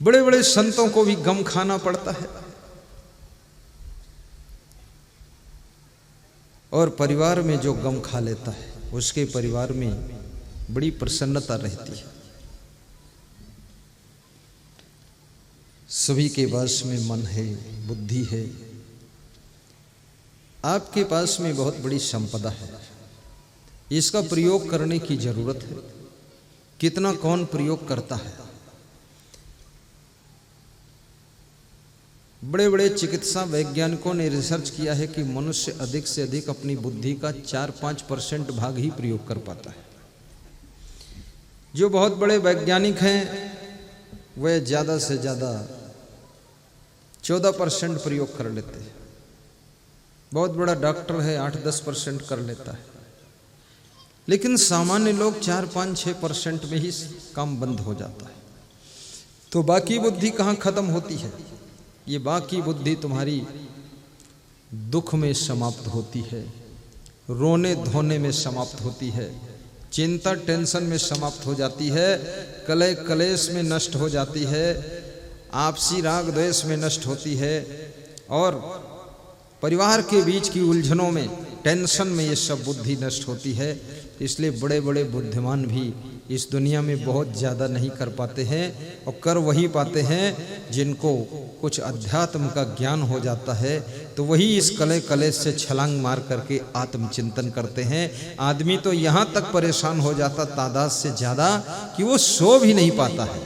बड़े बड़े संतों को भी गम खाना पड़ता है, और परिवार में जो गम खा लेता है उसके परिवार में बड़ी प्रसन्नता रहती है। सभी के पास में मन है, बुद्धि है। आपके पास में बहुत बड़ी संपदा है, इसका प्रयोग करने की जरूरत है। कितना कौन प्रयोग करता है? बड़े बड़े चिकित्सा वैज्ञानिकों ने रिसर्च किया है कि मनुष्य अधिक से अधिक अपनी बुद्धि का 4-5% भाग ही प्रयोग कर पाता है। जो बहुत बड़े वैज्ञानिक हैं वह ज़्यादा से ज़्यादा 14% प्रयोग कर लेते हैं। बहुत बड़ा डॉक्टर है 8-10% कर लेता है, लेकिन सामान्य लोग 4-5-6% में ही काम बंद हो जाता है। तो बाकी बुद्धि कहाँ खत्म होती है? ये बाकी बुद्धि तुम्हारी दुख में समाप्त होती है, रोने धोने में समाप्त होती है, चिंता टेंशन में समाप्त हो जाती है, कलह कलेश में नष्ट हो जाती है, आपसी राग द्वेष में नष्ट होती है, और परिवार के बीच की उलझनों में, टेंशन में ये सब बुद्धि नष्ट होती है। इसलिए बड़े बड़े बुद्धिमान भी इस दुनिया में बहुत ज़्यादा नहीं कर पाते हैं, और कर वही पाते हैं जिनको कुछ अध्यात्म का ज्ञान हो जाता है। तो वही इस कलह कलेश से छलांग मार करके आत्मचिंतन करते हैं। आदमी तो यहाँ तक परेशान हो जाता तादाद से ज़्यादा कि वो सो भी नहीं पाता है,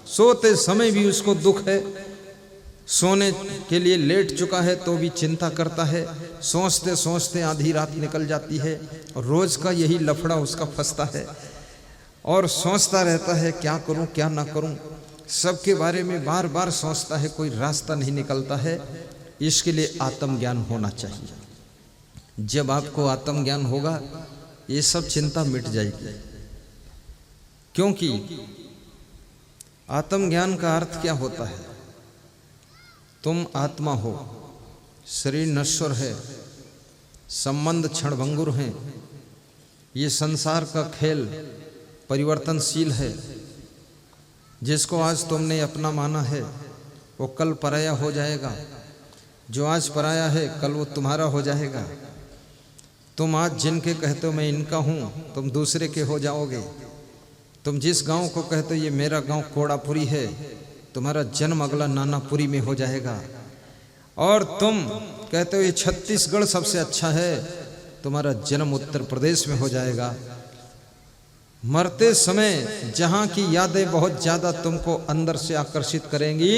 सोते समय भी उसको दुख है, सोने के लिए लेट चुका है तो भी चिंता करता है, सोचते सोचते आधी रात निकल जाती है, और रोज का यही लफड़ा उसका फंसता है, और सोचता रहता है क्या करूं क्या ना करूं, सबके बारे में बार बार सोचता है, कोई रास्ता नहीं निकलता है। इसके लिए आत्मज्ञान होना चाहिए। जब आपको आत्मज्ञान होगा ये सब चिंता मिट जाएगी, क्योंकि आत्मज्ञान का अर्थ क्या होता है? तुम आत्मा हो, शरीर नश्वर है, संबंध क्षणभंगुर हैं, ये संसार का खेल परिवर्तनशील है। जिसको आज तुमने अपना माना है वो कल पराया हो जाएगा, जो आज पराया है कल वो तुम्हारा हो जाएगा। तुम आज जिनके कहते हो मैं इनका हूँ, तुम दूसरे के हो जाओगे। तुम जिस गांव को कहते हो ये मेरा गांव कोड़ापुरी है, तुम्हारा जन्म अगला नानापुरी में हो जाएगा। और तुम कहते हो ये छत्तीसगढ़ सबसे अच्छा है, तुम्हारा जन्म उत्तर प्रदेश में हो जाएगा। मरते समय जहां की यादें बहुत ज्यादा तुमको अंदर से आकर्षित करेंगी,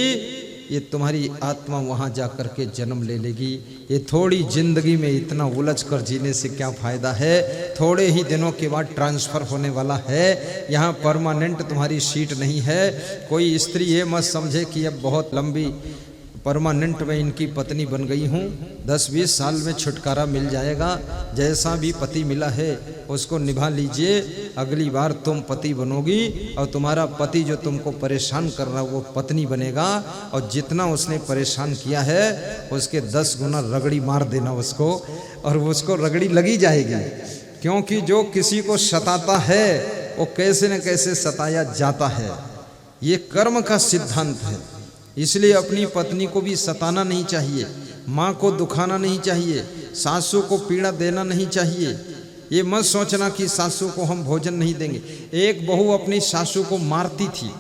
ये तुम्हारी आत्मा वहां जाकर के जन्म ले लेगी। ये थोड़ी जिंदगी में इतना उलझ कर जीने से क्या फायदा है? थोड़े ही दिनों के बाद ट्रांसफर होने वाला है, यहाँ परमानेंट तुम्हारी सीट नहीं है। कोई स्त्री ये मत समझे कि अब बहुत लंबी परमानेंट में इनकी पत्नी बन गई हूँ, 10-20 साल में छुटकारा मिल जाएगा। जैसा भी पति मिला है उसको निभा लीजिए, अगली बार तुम पति बनोगी और तुम्हारा पति जो तुमको परेशान कर रहा वो पत्नी बनेगा, और जितना उसने परेशान किया है उसके 10 गुना रगड़ी मार देना उसको, और उसको रगड़ी लगी जाएगी। क्योंकि जो किसी को सताता है वो कैसे न कैसे सताया जाता है, ये कर्म का सिद्धांत है। इसलिए अपनी पत्नी को भी सताना नहीं चाहिए, माँ को दुखाना नहीं चाहिए, सासू को पीड़ा देना नहीं चाहिए। ये मत सोचना कि सासू को हम भोजन नहीं देंगे। एक बहू अपनी सासू को मारती थी।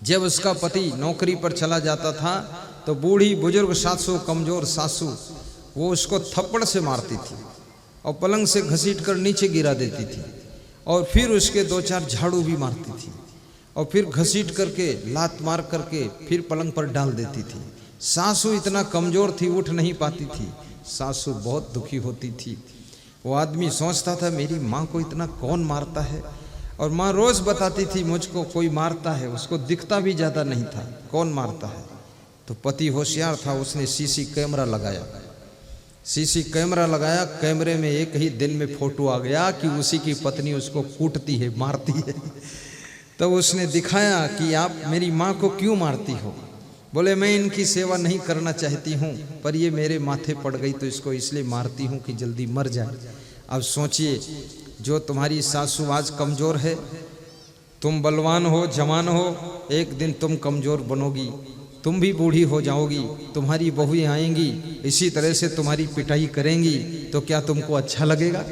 जब उसका पति नौकरी पर चला जाता था तो बूढ़ी बुजुर्ग सासू, कमजोर सासू, वो उसको थप्पड़ से मारती थी और पलंग से घसीट कर नीचे गिरा देती थी, और फिर उसके 2-4 झाड़ू भी मारती थी, और फिर घसीट करके लात मार करके फिर पलंग पर डाल देती थी। सासू इतना कमजोर थी, उठ नहीं पाती थी। सासू बहुत दुखी होती थी। वो आदमी सोचता था मेरी माँ को इतना कौन मारता है, और माँ रोज बताती थी मुझको कोई मारता है, उसको दिखता भी ज़्यादा नहीं था, कौन मारता है। तो पति होशियार था, उसने सीसी कैमरा लगाया। सीसी कैमरा लगाया, कैमरे में एक ही दिन में फोटो आ गया कि उसी की पत्नी उसको कूटती है, मारती है। तो उसने दिखाया कि आप मेरी माँ को क्यों मारती हो? बोले मैं इनकी सेवा नहीं करना चाहती हूँ, पर ये मेरे माथे पड़ गई तो इसको इसलिए मारती हूँ कि जल्दी मर जाए। अब सोचिए, जो तुम्हारी सासू आज कमज़ोर है, तुम बलवान हो, जवान हो, एक दिन तुम कमजोर बनोगी, तुम भी बूढ़ी हो जाओगी, तुम्हारी बहुएं आएंगी, इसी तरह से तुम्हारी पिटाई करेंगी, तो क्या तुमको अच्छा लगेगा?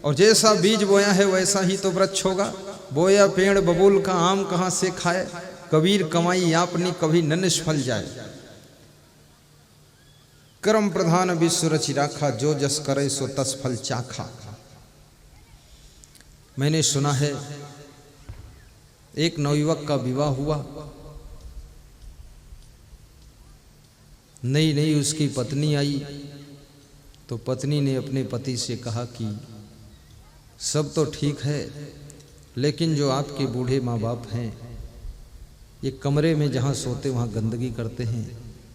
और जैसा बीज बोया है वैसा ही तो वृक्ष होगा। बोया पेड़ बबूल का, आम कहाँ से खाए, कबीर कमाई आपनी कभी न निष्फल जाए। कर्म प्रधान विश्व रचि राखा, जो जस करे सो तस फल चाखा। मैंने सुना है एक नवयुवक का विवाह हुआ, नई नई उसकी पत्नी आई, तो पत्नी ने अपने पति से कहा कि सब तो ठीक है, लेकिन जो आपके बूढ़े माँ बाप हैं ये कमरे में जहाँ सोते वहाँ गंदगी करते हैं,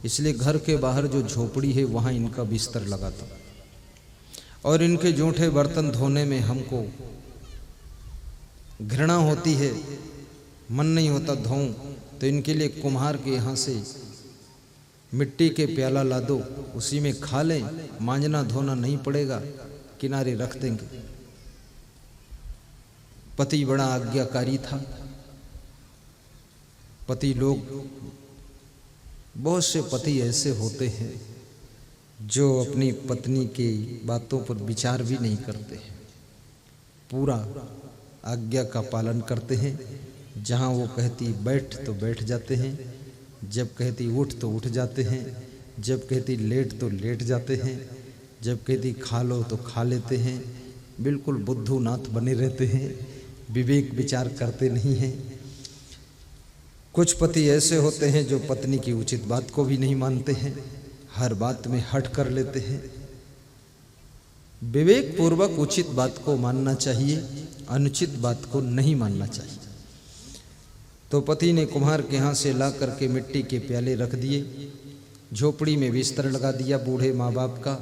इसलिए घर के बाहर जो झोपड़ी है वहाँ इनका बिस्तर लगा था, और इनके जूठे बर्तन धोने में हमको घृणा होती है, मन नहीं होता धोऊं, तो इनके लिए कुम्हार के यहाँ से मिट्टी के प्याला ला दो, उसी में खा लें, मांजना धोना नहीं पड़ेगा, किनारे रख देंगे। पति बड़ा आज्ञाकारी था। पति लोग, बहुत से पति ऐसे होते हैं जो अपनी पत्नी की बातों पर विचार भी नहीं करते हैं, पूरा आज्ञा का पालन करते हैं। जहाँ वो कहती बैठ तो बैठ जाते हैं, जब कहती उठ तो उठ जाते हैं, जब कहती लेट तो लेट जाते हैं, जब कहती खा लो तो खा लेते हैं। बिल्कुल बुद्धूनाथ बने रहते हैं, विवेक विचार करते नहीं हैं। कुछ पति ऐसे होते हैं जो पत्नी की उचित बात को भी नहीं मानते हैं, हर बात में हट कर लेते हैं। विवेक पूर्वक उचित बात को मानना चाहिए, अनुचित बात को नहीं मानना चाहिए। तो पति ने कुम्हार के यहाँ से ला करके मिट्टी के प्याले रख दिए, झोपड़ी में बिस्तर लगा दिया बूढ़े माँ बाप का।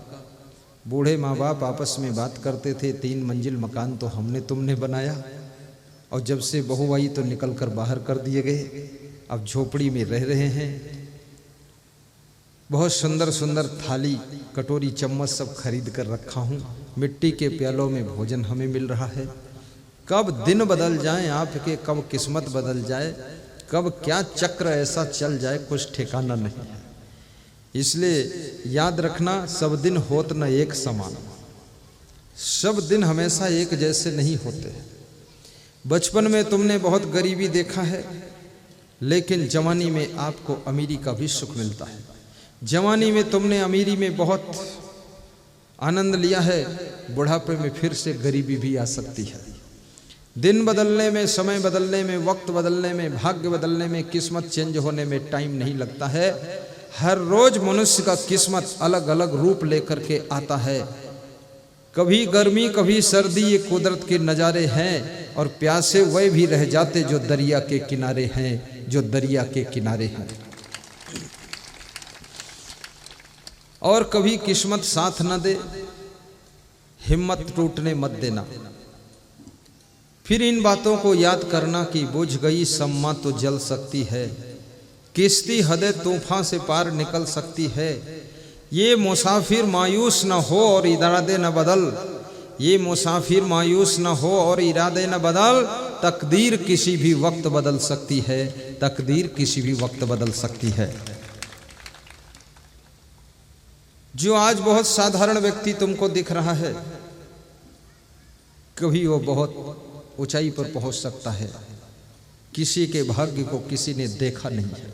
बूढ़े माँ बाप आपस में बात करते थे, 3 मंजिल मकान तो हमने तुमने बनाया, और जब से बहू आई तो निकल कर बाहर कर दिए गए, अब झोपड़ी में रह रहे हैं। बहुत सुंदर सुंदर थाली कटोरी चम्मच सब खरीद कर रखा हूँ, मिट्टी के प्यालों में भोजन हमें मिल रहा है। कब दिन बदल जाए आपके, कब किस्मत बदल जाए, कब क्या चक्र ऐसा चल जाए, कुछ ठिकाना नहीं है। इसलिए याद रखना, सब दिन होत न एक समान, सब दिन हमेशा एक जैसे नहीं होते। बचपन में तुमने बहुत गरीबी देखा है, लेकिन जवानी में आपको अमीरी का भी सुख मिलता है। जवानी में तुमने अमीरी में बहुत आनंद लिया है, बुढ़ापे में फिर से गरीबी भी आ सकती है। दिन बदलने में, समय बदलने में, वक्त बदलने में, भाग्य बदलने में, किस्मत चेंज होने में टाइम नहीं लगता है। हर रोज मनुष्य का किस्मत अलग अलग रूप लेकर के आता है। कभी गर्मी कभी सर्दी, ये कुदरत के नज़ारे हैं, और प्यासे वह भी रह जाते जो दरिया के किनारे हैं, जो दरिया के किनारे हैं। और कभी किस्मत साथ न दे, हिम्मत टूटने मत देना। फिर इन बातों को याद करना कि बुझ गई सम्मा तो जल सकती है, किश्ती हदे तूफान से पार निकल सकती है। ये मुसाफिर मायूस न हो और इरादे न बदल, ये मुसाफिर मायूस न हो और इरादे न बदल, तकदीर किसी भी वक्त बदल सकती है, तकदीर किसी भी वक्त बदल सकती है। जो आज बहुत साधारण व्यक्ति तुमको दिख रहा है, कभी वो बहुत ऊंचाई पर पहुंच सकता है। किसी के भाग्य को किसी ने देखा नहीं है,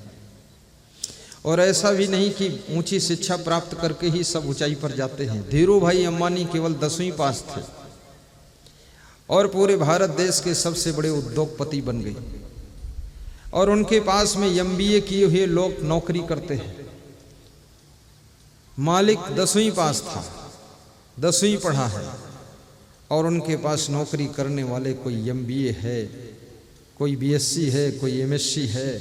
और ऐसा भी नहीं कि ऊंची शिक्षा प्राप्त करके ही सब ऊंचाई पर जाते हैं। धीरू भाई अंबानी केवल 10वीं पास थे और पूरे भारत देश के सबसे बड़े उद्योगपति बन गए, और उनके पास में MBA किए हुए लोग नौकरी करते हैं। मालिक 10वीं पास था, 10वीं पढ़ा है, और उनके पास नौकरी करने वाले कोई MBA है, कोई BSc है, कोई MSc है,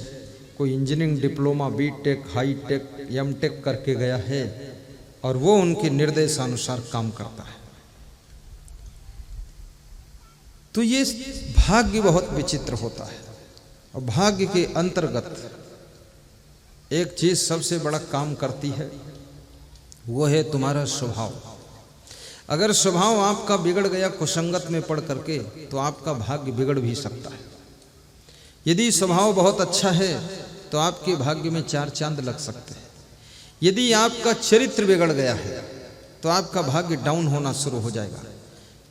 कोई engineering diploma, B.Tech, hi tech, M.Tech करके गया है, और वो उनके निर्देशानुसार काम करता है। तो ये भाग्य बहुत विचित्र होता है, और भाग्य के अंतर्गत एक चीज सबसे बड़ा काम करती है, वो है तुम्हारा स्वभाव। अगर स्वभाव आपका बिगड़ गया कुसंगत में पड़ करके, तो आपका भाग्य बिगड़ भी सकता है। यदि स्वभाव बहुत अच्छा है तो आपके भाग्य में 4 चांद लग सकते हैं। यदि आपका चरित्र बिगड़ गया है तो आपका भाग्य डाउन होना शुरू हो जाएगा।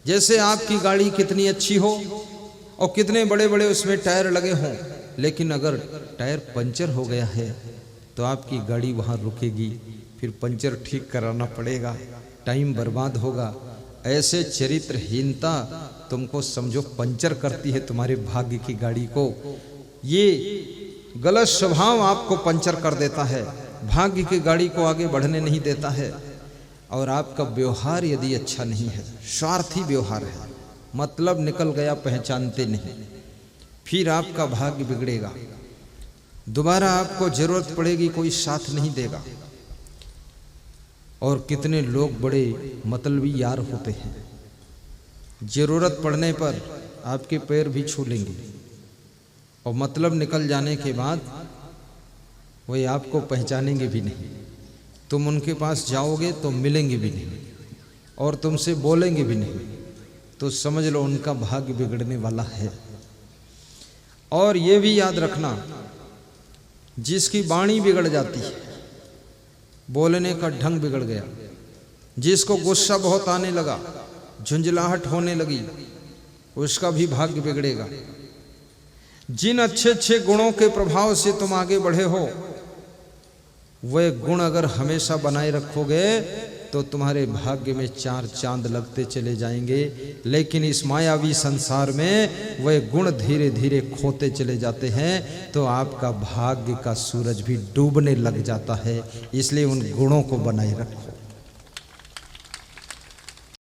जैसे आपकी गाड़ी कितनी अच्छी हो और कितने बड़े बड़े उसमें टायर लगे हों, लेकिन अगर टायर पंचर हो गया है तो आपकी गाड़ी वहाँ रुकेगी, फिर पंचर ठीक कराना पड़ेगा, टाइम बर्बाद होगा। ऐसे चरित्रहीनता तुमको समझो पंचर करती है तुम्हारे भाग्य की गाड़ी को। ये गलत स्वभाव आपको पंचर कर देता है, भाग्य की गाड़ी को आगे बढ़ने नहीं देता है। और आपका व्यवहार यदि अच्छा नहीं है, स्वार्थी व्यवहार है, मतलब निकल गया पहचानते नहीं, फिर आपका भाग्य बिगड़ेगा। दोबारा आपको जरूरत पड़ेगी, कोई साथ नहीं देगा। और कितने लोग बड़े मतलबी यार होते हैं, जरूरत पड़ने पर आपके पैर भी छू लेंगे और मतलब निकल जाने के बाद वही आपको पहचानेंगे भी नहीं। तुम उनके पास जाओगे तो मिलेंगे भी नहीं और तुमसे बोलेंगे भी नहीं, तो समझ लो उनका भाग्य बिगड़ने वाला है। और ये भी याद रखना, जिसकी वाणी बिगड़ जाती है, बोलने का ढंग बिगड़ गया, जिसको गुस्सा बहुत आने लगा, झुंझलाहट होने लगी, उसका भी भाग्य बिगड़ेगा। जिन अच्छे अच्छे गुणों के प्रभाव से तुम आगे बढ़े हो, वे गुण अगर हमेशा बनाए रखोगे तो तुम्हारे भाग्य में 4 चांद लगते चले जाएंगे। लेकिन इस मायावी संसार में वे गुण धीरे धीरे खोते चले जाते हैं, तो आपका भाग्य का सूरज भी डूबने लग जाता है। इसलिए उन गुणों को बनाए रखो।